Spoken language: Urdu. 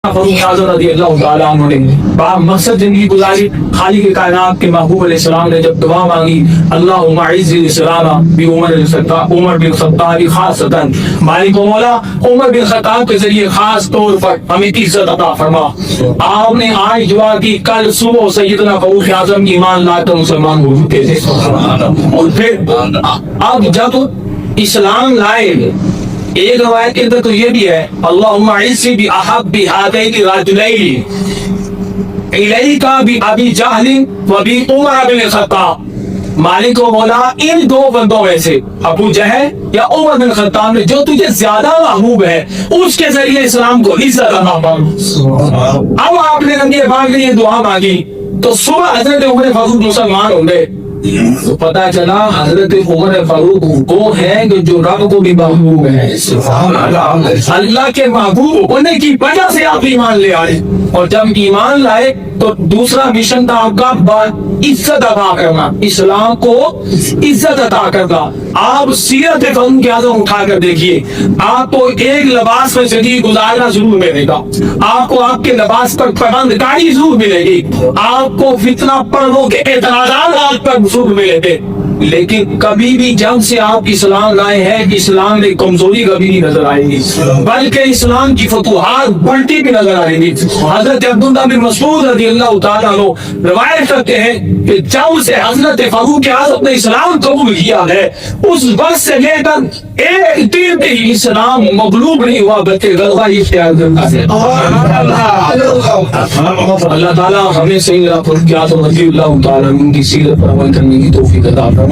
فاروق اعظم رضی اللہ تعالیٰ عنہ نے مقصد زندگی گزاری. خالق کائنات کے محبوب علیہ السلام نے جب دعا مانگی اللہم اعز الاسلام بعمر بن خطاب خاصتا، مالک و مولا عمر بن خطاب کے ذریعے خاص طور پر ہمیں عزت عطا فرما. آپ نے آج دعا کی، کل صبح سیدنا فاروق اعظم ایمان لا کر مسلمان ہو چکے تھے. اور پھر اب جب اسلام لائے، ایک روایت کے اندر تو یہ بھی ہے اللہم اعزنی باحب ہذین الرجلین الیک بابی جہل وبی عمر بن الخطاب. مالک و مولا ان دو بندوں میں سے ابو جہل یا عمر بن الخطاب نے جو تجھے زیادہ محبوب ہے اس کے ذریعے اسلام کو عزت عطا فرما. اب آپ نے نبی پاک نے یہ دعا مانگی تو صبح حضرت عمر فاروق مسلمان ہوں گے. تو پتا چلا حضرت عمر فاروق وہ ہے کہ جو رب کو بھی محبوب ہے. اللہ کے محبوب ہونے کی وجہ سے آپ ایمان لے آئے، اور جب ایمان لائے تو دوسرا مشن تھا آپ کا عزت عطا کرنا، اسلام کو عزت عطا کرنا. آپ سیرت فاروق اعظم اٹھا کر دیکھیے، آپ کو ایک لباس میں زندگی گزارنا ضرور ملے گا، آپ کو آپ کے لباس پر پابند کاری ضرور ملے گی، آپ کو فتنہ پروں کے اعتراضات آپ پر ضرور ملے گے، لیکن کبھی بھی جب سے آپ اسلام لائے ہیں اسلام میں کمزوری کبھی نہیں نظر آئے گی، بلکہ اسلام کی فتوحات بڑھتی بھی نظر آئے گی. حضرت عبداللہ بن مسعود رضی اللہ تعالیٰ عنہ روایت کرتے ہیں کہ جب سے حضرت فاروق اعظم نے اسلام قبول کیا ہے اس وقت سے لے کر ایک دن بھی اسلام مغلوب نہیں ہوا بلکہ غلبہ ہی اختیار کرتا ہے. اللہ تعالیٰ ہمیں صحیح فاروق اعظم رضی اللہ تعالیٰ عنہ کی سیرت پر عمل کرنے کی توفیق عطا فرمائے.